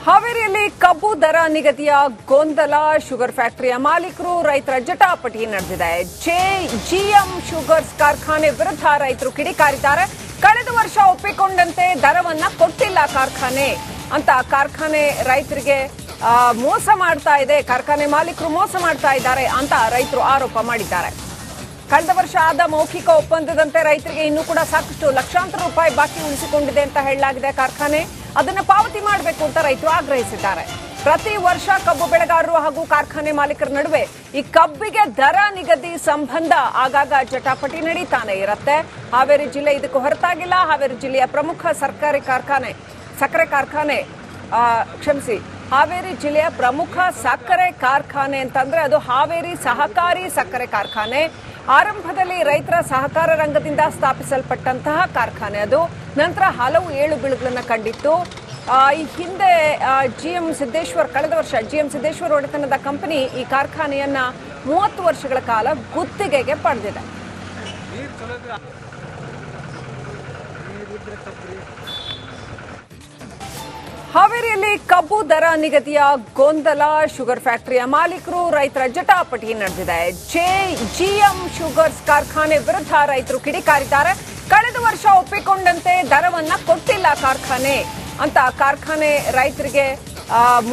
ಹಾವೇರಿಯಲ್ಲಿ ಕಬ್ಬು ದರ ನಿಗದಿಯ ಗೊಂದಲ, ಶುಗರ್ ಫ್ಯಾಕ್ಟರಿಯ ಮಾಲೀಕರು ರೈತರ ಜಟಾಪಟಿ ನಡೆದಿದೆ. ಜಿಎಂ ಶುಗರ್ಸ್ ಕಾರ್ಖಾನೆ ವಿರುದ್ಧ ರೈತರು ಕಿಡಿಕಾರಿದ್ದಾರೆ. ಕಳೆದ ವರ್ಷ ಒಪ್ಪಿಕೊಂಡಂತೆ ದರವನ್ನ ಕೊಟ್ಟಿಲ್ಲ ಕಾರ್ಖಾನೆ ಅಂತ ಕಾರ್ಖಾನೆ ರೈತರಿಗೆ ಮೋಸ ಮಾಡ್ತಾ ಇದೆ, ಕಾರ್ಖಾನೆ ಮಾಲೀಕರು ಮೋಸ ಮಾಡ್ತಾ ಇದ್ದಾರೆ ಅಂತ ರೈತರು ಆರೋಪ ಮಾಡಿದ್ದಾರೆ. ಕಳೆದ ವರ್ಷ ಆದ ಮೌಖಿಕ ಒಪ್ಪಂದದಂತೆ ರೈತರಿಗೆ ಇನ್ನೂ ಕೂಡ ಸಾಕಷ್ಟು ಲಕ್ಷಾಂತರ ರೂಪಾಯಿ ಬಾಕಿ ಉಳಿಸಿಕೊಂಡಿದೆ ಅಂತ ಹೇಳಲಾಗಿದೆ. ಕಾರ್ಖಾನೆ ಅದನ್ನು ಪಾವತಿ ಮಾಡಬೇಕು ಅಂತ ರೈತರು ಆಗ್ರಹಿಸಿದ್ದಾರೆ. ಪ್ರತಿ ವರ್ಷ ಕಬ್ಬು ಬೆಳೆಗಾರರು ಹಾಗೂ ಕಾರ್ಖಾನೆ ಮಾಲೀಕರ ನಡುವೆ ಈ ಕಬ್ಬಿಗೆ ದರ ನಿಗದಿ ಸಂಬಂಧ ಆಗಾಗ ಜಟಾಪಟಿ ನಡೀತಾನೆ ಇರುತ್ತೆ. ಹಾವೇರಿ ಜಿಲ್ಲೆ ಇದಕ್ಕೂ ಹೊರತಾಗಿಲ್ಲ. ಹಾವೇರಿ ಜಿಲ್ಲೆಯ ಪ್ರಮುಖ ಸಕ್ಕರೆ ಕಾರ್ಖಾನೆ ಅಂತಂದ್ರೆ ಅದು ಹಾವೇರಿ ಸಹಕಾರಿ ಸಕ್ಕರೆ ಕಾರ್ಖಾನೆ. ಆರಂಭದಲ್ಲಿ ರೈತರ ಸಹಕಾರ ರಂಗದಿಂದ ಸ್ಥಾಪಿಸಲ್ಪಟ್ಟಂತಹ ಕಾರ್ಖಾನೆ ಅದು. ನಂತರ ಹಲವು ಏಳು ಬೀಳುಗಳನ್ನು ಕಂಡಿತ್ತು. ಈ ಹಿಂದೆ ಕಳೆದ ವರ್ಷ ಜಿಎಂ ಸಿದ್ದೇಶ್ವರ್ ಒಡೆತನದ ಕಂಪನಿ ಈ ಕಾರ್ಖಾನೆಯನ್ನ 30 ವರ್ಷಗಳ ಕಾಲ ಗುತ್ತಿಗೆಗೆ ಪಡೆದಿದೆ. ಹಾವೇರಿಯಲ್ಲಿ ಕಬ್ಬು ದರ ನಿಗದಿಯ ಗೊಂದಲ, ಶುಗರ್ ಫ್ಯಾಕ್ಟರಿಯ ಮಾಲೀಕರು ರೈತರ ಜಟಾಪಟಿ ನಡೆದಿದೆ. ಜಿಎಂ ಶುಗರ್ಸ್ ಕಾರ್ಖಾನೆ ವಿರುದ್ಧ ರೈತರು ಕಿಡಿಕಾರಿದ್ದಾರೆ. ಕಳೆದ ವರ್ಷ ಒಪ್ಪಿಕೊಂಡಂತೆ ದರವನ್ನ ಕೊಟ್ಟಿಲ್ಲ ಕಾರ್ಖಾನೆ ಅಂತ ಕಾರ್ಖಾನೆ ರೈತರಿಗೆ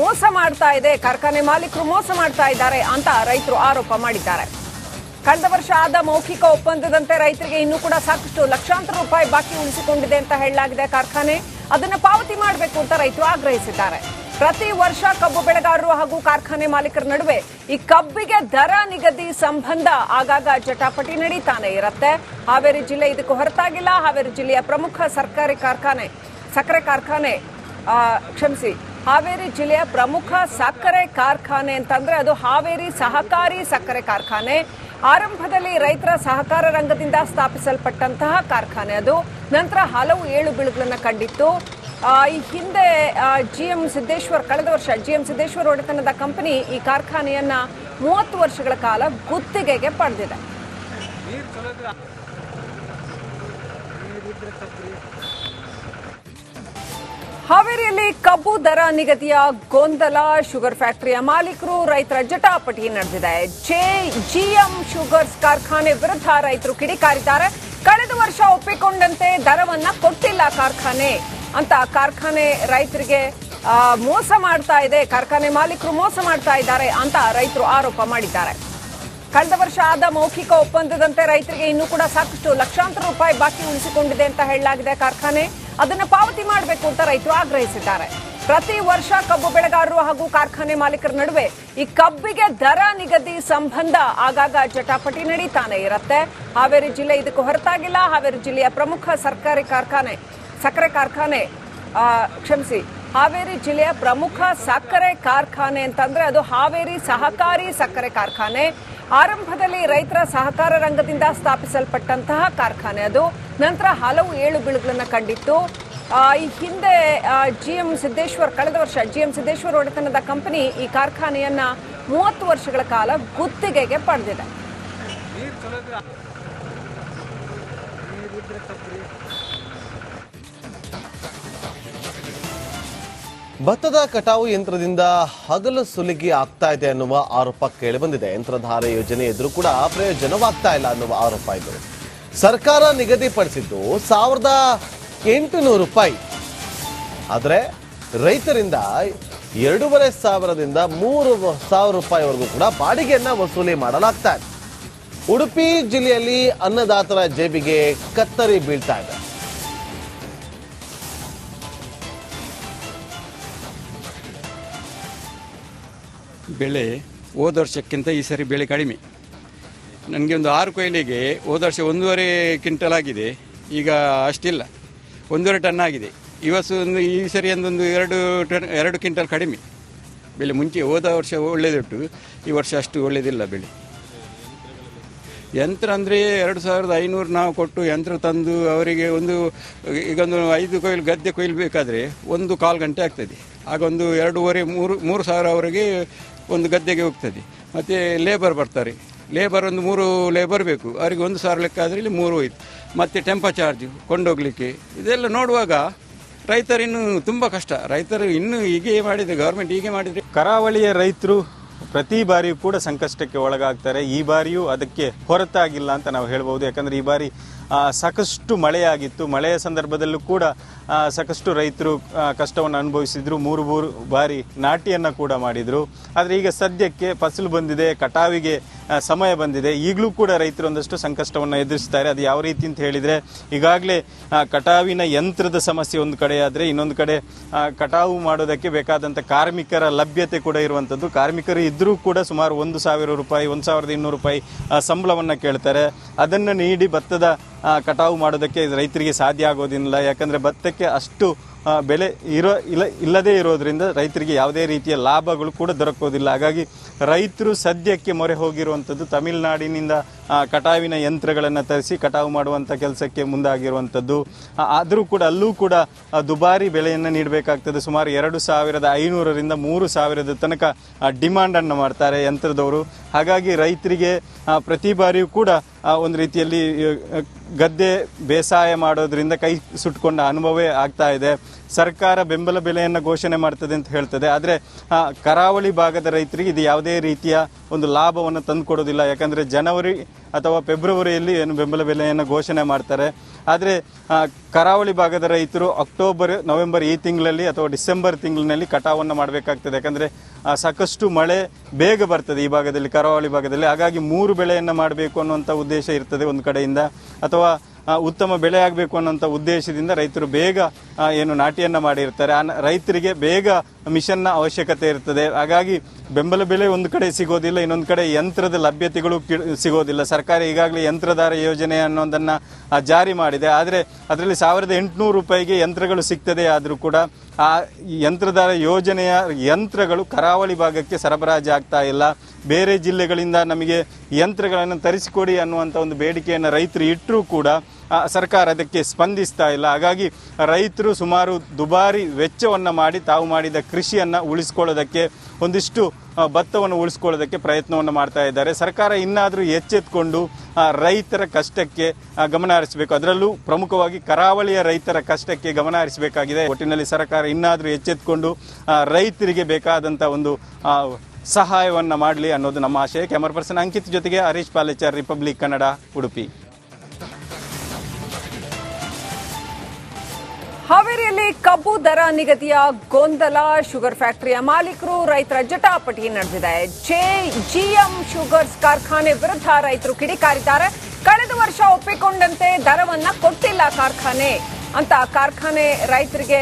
ಮೋಸ ಮಾಡ್ತಾ ಇದೆ, ಕಾರ್ಖಾನೆ ಮಾಲೀಕರು ಮೋಸ ಮಾಡ್ತಾ ಇದ್ದಾರೆ ಅಂತ ರೈತರು ಆರೋಪ ಮಾಡಿದ್ದಾರೆ. ಕಳೆದ ವರ್ಷ ಆದ ಮೌಖಿಕ ಒಪ್ಪಂದದಂತೆ ರೈತರಿಗೆ ಇನ್ನೂ ಕೂಡ ಸಾಕಷ್ಟು ಲಕ್ಷಾಂತರ ರೂಪಾಯಿ ಬಾಕಿ ಉಳಿಸಿಕೊಂಡಿದೆ ಅಂತ ಹೇಳಲಾಗಿದೆ. ಕಾರ್ಖಾನೆ ಅದನ್ನು ಪಾವತಿ ಮಾಡಬೇಕು ಅಂತ ರೈತರು ಆಗ್ರಹಿಸಿದ್ದಾರೆ. ಪ್ರತಿ ವರ್ಷ ಕಬ್ಬು ಬೆಳೆಗಾರರು ಹಾಗೂ ಕಾರ್ಖಾನೆ ಮಾಲೀಕರ ನಡುವೆ ಈ ಕಬ್ಬಿಗೆ ದರ ನಿಗದಿ ಸಂಬಂಧ ಆಗಾಗ ಜಟಾಪಟಿ ನಡೀತಾನೆ ಇರುತ್ತೆ. ಹಾವೇರಿ ಜಿಲ್ಲೆ ಇದಕ್ಕೂ ಹೊರತಾಗಿಲ್ಲ. ಹಾವೇರಿ ಜಿಲ್ಲೆಯ ಪ್ರಮುಖ ಹಾವೇರಿ ಜಿಲ್ಲೆಯ ಪ್ರಮುಖ ಸಕ್ಕರೆ ಕಾರ್ಖಾನೆ ಅಂತಂದ್ರೆ ಅದು ಹಾವೇರಿ ಸಹಕಾರಿ ಸಕ್ಕರೆ ಕಾರ್ಖಾನೆ. ಆರಂಭದಲ್ಲಿ ರೈತರ ಸಹಕಾರ ರಂಗದಿಂದ ಸ್ಥಾಪಿಸಲ್ಪಟ್ಟಂತಹ ಕಾರ್ಖಾನೆ ಅದು. ನಂತರ ಹಲವು ಏಳು ಬೀಳುಗಳನ್ನು ಕಂಡಿತ್ತು. ಈ ಹಿಂದೆ ಕಳೆದ ವರ್ಷ ಜಿಎಂ ಸಿದ್ದೇಶ್ವರ್ ಒಡೆತನದ ಕಂಪನಿ ಈ ಕಾರ್ಖಾನೆಯನ್ನ 30 ವರ್ಷಗಳ ಕಾಲ ಗುತ್ತಿಗೆಗೆ ಪಡೆದಿದೆ. ಹಾವೇರಿಯಲ್ಲಿ ಕಬ್ಬು ದರ ನಿಗದಿಯ ಗೊಂದಲ, ಶುಗರ್ ಫ್ಯಾಕ್ಟರಿಯ ಮಾಲೀಕರು ರೈತರ ಜಟಾಪಟಿ ನಡೆದಿದೆ. ಜಿಎಂ ಶುಗರ್ಸ್ ಕಾರ್ಖಾನೆ ವಿರುದ್ಧ ರೈತರು ಕಿಡಿಕಾರಿದ್ದಾರೆ. ಕಳೆದ ವರ್ಷ ಒಪ್ಪಿಕೊಂಡಂತೆ ದರವನ್ನ ಕೊಟ್ಟಿಲ್ಲ ಕಾರ್ಖಾನೆ ಅಂತ ಕಾರ್ಖಾನೆ ರೈತರಿಗೆ ಮೋಸ ಮಾಡ್ತಾ ಇದೆ, ಕಾರ್ಖಾನೆ ಮಾಲೀಕರು ಮೋಸ ಮಾಡ್ತಾ ಇದ್ದಾರೆ ಅಂತ ರೈತರು ಆರೋಪ ಮಾಡಿದ್ದಾರೆ. ಕಳೆದ ವರ್ಷ ಆದ ಮೌಖಿಕ ಒಪ್ಪಂದದಂತೆ ರೈತರಿಗೆ ಇನ್ನೂ ಕೂಡ ಸಾಕಷ್ಟು ಲಕ್ಷಾಂತರ ರೂಪಾಯಿ ಬಾಕಿ ಉಳಿಸಿಕೊಂಡಿದೆ ಅಂತ ಹೇಳಲಾಗಿದೆ. ಕಾರ್ಖಾನೆ ಅದನ್ನು ಪಾವತಿ ಮಾಡಬೇಕು ಅಂತ ರೈತರು ಆಗ್ರಹಿಸಿದ್ದಾರೆ. ಪ್ರತಿ ವರ್ಷ ಕಬ್ಬು ಬೆಳೆಗಾರರು ಹಾಗೂ ಕಾರ್ಖಾನೆ ಮಾಲೀಕರ ನಡುವೆ ಈ ಕಬ್ಬಿಗೆ ದರ ನಿಗದಿ ಸಂಬಂಧ ಆಗಾಗ ಜಟಾಪಟಿ ನಡೀತಾನೆ ಇರುತ್ತೆ. ಹಾವೇರಿ ಜಿಲ್ಲೆ ಇದಕ್ಕೂ ಹೊರತಾಗಿಲ್ಲ. ಹಾವೇರಿ ಜಿಲ್ಲೆಯ ಪ್ರಮುಖ ಹಾವೇರಿ ಜಿಲ್ಲೆಯ ಪ್ರಮುಖ ಸಕ್ಕರೆ ಕಾರ್ಖಾನೆ ಅಂತಂದ್ರೆ ಅದು ಹಾವೇರಿ ಸಹಕಾರಿ ಸಕ್ಕರೆ ಕಾರ್ಖಾನೆ. ಆರಂಭದಲ್ಲಿ ರೈತರ ಸಹಕಾರ ರಂಗದಿಂದ ಸ್ಥಾಪಿಸಲ್ಪಟ್ಟಂತಹ ಕಾರ್ಖಾನೆ ಅದು. ನಂತರ ಹಲವು ಏಳು ಬೀಳುಗಳನ್ನು ಕಂಡಿತ್ತು. ಈ ಹಿಂದೆ ಕಳೆದ ವರ್ಷ ಜಿಎಂ ಸಿದ್ದೇಶ್ವರ್ ಒಡೆತನದ ಕಂಪನಿ ಈ ಕಾರ್ಖಾನೆಯನ್ನ 30 ವರ್ಷಗಳ ಕಾಲ ಗುತ್ತಿಗೆಗೆ ಪಡೆದಿದೆ. ಭತ್ತದ ಕಟಾವು ಯಂತ್ರದಿಂದ ಹಗಲು ಸುಲಿಗೆ ಆಗ್ತಾ ಇದೆ ಅನ್ನುವ ಆರೋಪ ಕೇಳಿಬಂದಿದೆ. ಯಂತ್ರಧಾರೆ ಯೋಜನೆ ಎದುರು ಕೂಡ ಪ್ರಯೋಜನವಾಗ್ತಾ ಇಲ್ಲ ಅನ್ನುವ ಆರೋಪ ಇದು. ಸರ್ಕಾರ ನಿಗದಿಪಡಿಸಿದ್ದು 1800 ರೂಪಾಯಿ, ಆದರೆ ರೈತರಿಂದ 2500ದಿಂದ 3000 ರೂಪಾಯಿವರೆಗೂ ಕೂಡ ಬಾಡಿಗೆಯನ್ನ ವಸೂಲಿ ಮಾಡಲಾಗ್ತಾ ಇದೆ. ಉಡುಪಿ ಜಿಲ್ಲೆಯಲ್ಲಿ ಅನ್ನದಾತರ ಜೇಬಿಗೆ ಕತ್ತರಿ ಬೀಳ್ತಾ ಇದೆ. ಬೆಳೆ ಹೋದ ವರ್ಷಕ್ಕಿಂತ ಈ ಸರಿ ಬೆಳೆ ಕಡಿಮೆ. ನನಗೆ ಒಂದು 6 ಕೊಯ್ಲಿಗೆ ಹೋದ ವರ್ಷ 1.5 ಕ್ವಿಂಟಲ್ ಆಗಿದೆ, ಈಗ ಅಷ್ಟಿಲ್ಲ, 1.5 ಟನ್ ಆಗಿದೆ. ಈ ಸರಿ ಒಂದು 2 ಕ್ವಿಂಟಲ್ ಕಡಿಮೆ ಬೆಳೆ. ಮುಂಚೆ ಹೋದ ವರ್ಷ ಒಳ್ಳೆದುಂಟು, ಈ ವರ್ಷ ಅಷ್ಟು ಒಳ್ಳೆಯದಿಲ್ಲ ಬೆಳೆ. ಯಂತ್ರ ಅಂದರೆ 2500 ನಾವು ಕೊಟ್ಟು ಯಂತ್ರ ತಂದು ಅವರಿಗೆ ಈಗ ಒಂದು 5 ಕೊಯ್ಲು ಗದ್ದೆ ಕೊಯ್ಯಬೇಕಾದ್ರೆ 1/4 ಗಂಟೆ ಆಗ್ತದೆ. ಆಗ ಒಂದು 2,500-3 ಸಾವಿರ ಅವರಿಗೆ ಒಂದು ಗದ್ದೆಗೆ ಹೋಗ್ತದೆ. ಮತ್ತು ಲೇಬರ್ ಬರ್ತಾರೆ, ಒಂದು 3 ಲೇಬರ್ ಬೇಕು, ಅವರಿಗೆ 1,000 ಲೆಕ್ಕ ಆದರೆ ಇಲ್ಲಿ 3 ಹೋಯ್ತು. ಮತ್ತು ಟೆಂಪ ಚಾರ್ಜು ಕೊಂಡೋಗಲಿಕ್ಕೆ ಇದೆಲ್ಲ ನೋಡುವಾಗ ರೈತರು ಇನ್ನು ತುಂಬ ಕಷ್ಟ. ರೈತರು ಇನ್ನು ಹೀಗೆ ಮಾಡಿದರೆ, ಗೌರ್ಮೆಂಟ್ ಹೀಗೆ ಮಾಡಿದರೆ ಕರಾವಳಿಯ ರೈತರು ಪ್ರತಿ ಬಾರಿಯೂ ಕೂಡ ಸಂಕಷ್ಟಕ್ಕೆ ಒಳಗಾಗ್ತಾರೆ. ಈ ಬಾರಿಯೂ ಅದಕ್ಕೆ ಹೊರತಾಗಿಲ್ಲ ಅಂತ ನಾವು ಹೇಳ್ಬೋದು. ಯಾಕಂದರೆ ಈ ಬಾರಿ ಸಾಕಷ್ಟು ಮಳೆಯಾಗಿತ್ತು. ಮಳೆಯ ಸಂದರ್ಭದಲ್ಲೂ ಕೂಡ ಸಾಕಷ್ಟು ರೈತರು ಕಷ್ಟವನ್ನು ಅನುಭವಿಸಿದ್ರು. ಮೂರು ಬಾರಿ ನಾಟಿಯನ್ನು ಕೂಡ ಮಾಡಿದರು. ಆದರೆ ಈಗ ಸದ್ಯಕ್ಕೆ ಫಸಲು ಬಂದಿದೆ, ಕಟಾವಿಗೆ ಸಮಯ ಬಂದಿದೆ. ಈಗಲೂ ಕೂಡ ರೈತರು ಒಂದಷ್ಟು ಸಂಕಷ್ಟವನ್ನು ಎದುರಿಸ್ತಾರೆ. ಅದು ಯಾವ ರೀತಿ ಅಂತ ಹೇಳಿದರೆ, ಈಗಾಗಲೇ ಕಟಾವಿನ ಯಂತ್ರದ ಸಮಸ್ಯೆ ಒಂದು ಕಡೆ ಆದರೆ, ಇನ್ನೊಂದು ಕಡೆ ಕಟಾವು ಮಾಡೋದಕ್ಕೆ ಬೇಕಾದಂಥ ಕಾರ್ಮಿಕರ ಲಭ್ಯತೆ ಕೂಡ ಇರುವಂಥದ್ದು. ಕಾರ್ಮಿಕರು ಇದ್ದರೂ ಕೂಡ ಸುಮಾರು 1,000 ರೂಪಾಯಿ, 1,200 ರೂಪಾಯಿ ಸಂಬಳವನ್ನು ಕೇಳ್ತಾರೆ. ಅದನ್ನು ನೀಡಿ ಭತ್ತದ ಕಟಾವು ಮಾಡೋದಕ್ಕೆ ರೈತರಿಗೆ ಸಾಧ್ಯ ಆಗೋದಿಲ್ಲ. ಯಾಕಂದರೆ ಭತ್ತಕ್ಕೆ ಅಷ್ಟು ಬೆಲೆ ಇಲ್ಲದೇ ಇರೋದ್ರಿಂದ ರೈತರಿಗೆ ಯಾವುದೇ ರೀತಿಯ ಲಾಭಗಳು ಕೂಡ ದೊರಕೋದಿಲ್ಲ. ಹಾಗಾಗಿ ರೈತರು ಸದ್ಯಕ್ಕೆ ಮೊರೆ ಹೋಗಿರುವಂಥದ್ದು ತಮಿಳುನಾಡಿನಿಂದ ಕಟಾವಿನ ಯಂತ್ರಗಳನ್ನು ತರಿಸಿ ಕಟಾವು ಮಾಡುವಂಥ ಕೆಲಸಕ್ಕೆ ಮುಂದಾಗಿರುವಂಥದ್ದು. ಆದರೂ ಕೂಡ ಅಲ್ಲೂ ಕೂಡ ದುಬಾರಿ ಬೆಲೆಯನ್ನು ನೀಡಬೇಕಾಗ್ತದೆ. ಸುಮಾರು 2,500ರಿಂದ 3,000 ತನಕ ಡಿಮಾಂಡನ್ನು ಮಾಡ್ತಾರೆ ಯಂತ್ರದವರು. ಹಾಗಾಗಿ ರೈತರಿಗೆ ಪ್ರತಿ ಬಾರಿಯೂ ಕೂಡ ಒಂದು ರೀತಿಯಲ್ಲಿ ಗದ್ದೆ ಬೇಸಾಯ ಮಾಡೋದ್ರಿಂದ ಕೈ ಸುಟ್ಟುಕೊಂಡ ಅನುಭವವೇ ಆಗ್ತಾ ಇದೆ. ಸರ್ಕಾರ ಬೆಂಬಲ ಬೆಲೆಯನ್ನು ಘೋಷಣೆ ಮಾಡ್ತದೆ ಅಂತ ಹೇಳ್ತದೆ. ಆದರೆ ಕರಾವಳಿ ಭಾಗದ ರೈತರಿಗೆ ಇದು ಯಾವುದೇ ರೀತಿಯ ಒಂದು ಲಾಭವನ್ನು ತಂದುಕೊಡೋದಿಲ್ಲ. ಯಾಕಂದರೆ ಜನವರಿ ಅಥವಾ ಫೆಬ್ರವರಿಯಲ್ಲಿ ಏನು ಬೆಂಬಲ ಬೆಲೆಯನ್ನು ಘೋಷಣೆ ಮಾಡ್ತಾರೆ. ಆದರೆ ಕರಾವಳಿ ಭಾಗದ ರೈತರು ಅಕ್ಟೋಬರ್, ನವೆಂಬರ್ ಈ ತಿಂಗಳಲ್ಲಿ ಅಥವಾ ಡಿಸೆಂಬರ್ ತಿಂಗಳಿನಲ್ಲಿ ಕಟಾವನ್ನು ಮಾಡಬೇಕಾಗ್ತದೆ. ಯಾಕಂದರೆ ಸಾಕಷ್ಟು ಮಳೆ ಬೇಗ ಬರ್ತದೆ ಈ ಭಾಗದಲ್ಲಿ, ಕರಾವಳಿ ಭಾಗದಲ್ಲಿ. ಹಾಗಾಗಿ 3 ಬೆಳೆಯನ್ನು ಮಾಡಬೇಕು ಅನ್ನುವಂಥ ಉದ್ದೇಶ ಇರ್ತದೆ ಒಂದು ಕಡೆಯಿಂದ, ಅಥವಾ ಉತ್ತಮ ಬೆಳೆ ಆಗಬೇಕು ಅನ್ನೋಂಥ ಉದ್ದೇಶದಿಂದ ರೈತರು ಬೇಗ ಏನು ನಾಟಿಯನ್ನು ಮಾಡಿರ್ತಾರೆ. ರೈತರಿಗೆ ಬೇಗ ಮಿಷನ್ನ ಅವಶ್ಯಕತೆ ಇರ್ತದೆ. ಹಾಗಾಗಿ ಬೆಂಬಲ ಬೆಲೆ ಒಂದು ಕಡೆ ಸಿಗೋದಿಲ್ಲ, ಇನ್ನೊಂದು ಕಡೆ ಯಂತ್ರದ ಲಭ್ಯತೆಗಳು ಸಿಗೋದಿಲ್ಲ. ಸರ್ಕಾರ ಈಗಾಗಲೇ ಯಂತ್ರಧಾರ ಯೋಜನೆ ಅನ್ನೋದನ್ನು ಜಾರಿ ಮಾಡಿದೆ. ಆದರೆ ಅದರಲ್ಲಿ 1,800 ರೂಪಾಯಿಗೆ ಯಂತ್ರಗಳು ಸಿಗ್ತದೆ. ಆದರೂ ಕೂಡ ಆ ಯಂತ್ರಧಾರ ಯೋಜನೆಯ ಯಂತ್ರಗಳು ಕರಾವಳಿ ಭಾಗಕ್ಕೆ ಸರಬರಾಜು ಆಗ್ತಾ ಇಲ್ಲ. ಬೇರೆ ಜಿಲ್ಲೆಗಳಿಂದ ನಮಗೆ ಯಂತ್ರಗಳನ್ನು ತರಿಸಿಕೊಡಿ ಅನ್ನುವಂಥ ಒಂದು ಬೇಡಿಕೆಯನ್ನು ರೈತರು ಇಟ್ಟರೂ ಕೂಡ ಸರ್ಕಾರ ಅದಕ್ಕೆ ಸ್ಪಂದಿಸ್ತಾ ಇಲ್ಲ. ಹಾಗಾಗಿ ರೈತರು ಸುಮಾರು ದುಬಾರಿ ವೆಚ್ಚವನ್ನು ಮಾಡಿ ತಾವು ಮಾಡಿದ ಕೃಷಿಯನ್ನು ಉಳಿಸ್ಕೊಳ್ಳೋದಕ್ಕೆ, ಒಂದಿಷ್ಟು ಭತ್ತವನ್ನು ಉಳಿಸ್ಕೊಳ್ಳೋದಕ್ಕೆ ಪ್ರಯತ್ನವನ್ನು ಮಾಡ್ತಾ ಇದ್ದಾರೆ. ಸರ್ಕಾರ ಇನ್ನಾದರೂ ಎಚ್ಚೆತ್ತುಕೊಂಡು ರೈತರ ಕಷ್ಟಕ್ಕೆ ಗಮನ ಹರಿಸಬೇಕು. ಅದರಲ್ಲೂ ಪ್ರಮುಖವಾಗಿ ಕರಾವಳಿಯ ರೈತರ ಕಷ್ಟಕ್ಕೆ ಗಮನ ಹರಿಸಬೇಕಾಗಿದೆ. ಒಟ್ಟಿನಲ್ಲಿ ಸರ್ಕಾರ ಇನ್ನಾದರೂ ಎಚ್ಚೆತ್ತುಕೊಂಡು ರೈತರಿಗೆ ಬೇಕಾದಂಥ ಒಂದು ಸಹಾಯವನ್ನು ಮಾಡಲಿ ಅನ್ನೋದು ನಮ್ಮ ಆಶಯ. ಕ್ಯಾಮರಾ ಪರ್ಸನ್ ಅಂಕಿತ್ ಜೊತೆಗೆ ಹರೀಶ್ ಪಾಲೇಚರ್, ರಿಪಬ್ಲಿಕ್ ಕನ್ನಡ, ಉಡುಪಿ. ಹಾವೇರಿಯಲ್ಲಿ ಕಬ್ಬು ದರ ನಿಗದಿಯ ಗೊಂದಲ, ಶುಗರ್ ಫ್ಯಾಕ್ಟರಿಯ ಮಾಲೀಕರು, ರೈತರ ಜಟಾಪಟಿ ನಡೆದಿದೆ. ಜಿಎಂ ಶುಗರ್ಸ್ ಕಾರ್ಖಾನೆ ವಿರುದ್ಧ ರೈತರು ಕಿಡಿಕಾರಿದ್ದಾರೆ. ಕಳೆದ ವರ್ಷ ಒಪ್ಪಿಕೊಂಡಂತೆ ದರವನ್ನ ಕೊಟ್ಟಿಲ್ಲ ಕಾರ್ಖಾನೆ ಅಂತ ಕಾರ್ಖಾನೆ ರೈತರಿಗೆ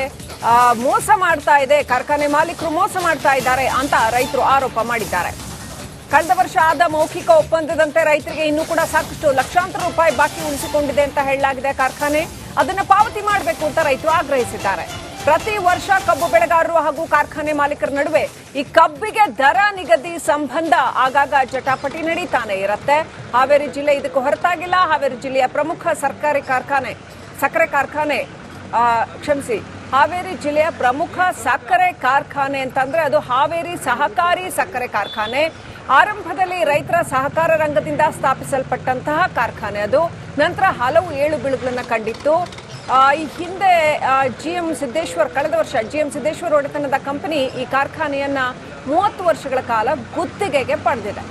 ಮೋಸ ಮಾಡ್ತಾ ಇದೆ, ಕಾರ್ಖಾನೆ ಮಾಲೀಕರು ಮೋಸ ಮಾಡ್ತಾ ಇದ್ದಾರೆ ಅಂತ ರೈತರು ಆರೋಪ ಮಾಡಿದ್ದಾರೆ. ಕಳೆದ ವರ್ಷ ಆದ ಮೌಖಿಕ ಒಪ್ಪಂದದಂತೆ ರೈತರಿಗೆ ಇನ್ನೂ ಕೂಡ ಸಾಕಷ್ಟು ಲಕ್ಷಾಂತರ ರೂಪಾಯಿ ಬಾಕಿ ಉಳಿಸಿಕೊಂಡಿದೆ ಅಂತ ಹೇಳಲಾಗಿದೆ. ಕಾರ್ಖಾನೆ ಅದನ್ನ ಪಾವತಿ ಮಾಡಬೇಕು ಅಂತ ರೈತರು ಆಗ್ರಹಿಸಿದ್ದಾರೆ. ಪ್ರತಿ ವರ್ಷ ಕಬ್ಬು ಬೆಳೆಗಾರರು ಹಾಗೂ ಕಾರ್ಖಾನೆ ಮಾಲೀಕರ ನಡುವೆ ಈ ಕಬ್ಬಿಗೆ ದರ ನಿಗದಿ ಸಂಬಂಧ ಆಗಾಗ ಜಟಾಪಟಿ ನಡೀತಾನೆ ಇರುತ್ತೆ. ಹಾವೇರಿ ಜಿಲ್ಲೆ ಇದಕ್ಕೂ ಹೊರತಾಗಿಲ್ಲ. ಹಾವೇರಿ ಜಿಲ್ಲೆಯ ಪ್ರಮುಖ ಹಾವೇರಿ ಜಿಲ್ಲೆಯ ಪ್ರಮುಖ ಸಕ್ಕರೆ ಕಾರ್ಖಾನೆ ಅಂತಂದ್ರೆ ಅದು ಹಾವೇರಿ ಸಹಕಾರಿ ಸಕ್ಕರೆ ಕಾರ್ಖಾನೆ. ಆರಂಭದಲ್ಲಿ ರೈತರ ಸಹಕಾರ ರಂಗದಿಂದ ಸ್ಥಾಪಿಸಲ್ಪಟ್ಟಂತಹ ಕಾರ್ಖಾನೆ ಅದು. ನಂತರ ಹಲವು ಏಳು ಬೀಳುಗಳನ್ನು ಕಂಡಿತ್ತು. ಈ ಹಿಂದೆ ಕಳೆದ ವರ್ಷ ಜಿಎಂ ಸಿದ್ದೇಶ್ವರ್ ಒಡೆತನದ ಕಂಪನಿ ಈ ಕಾರ್ಖಾನೆಯನ್ನ 30 ವರ್ಷಗಳ ಕಾಲ ಗುತ್ತಿಗೆಗೆ ಪಡೆದಿದೆ.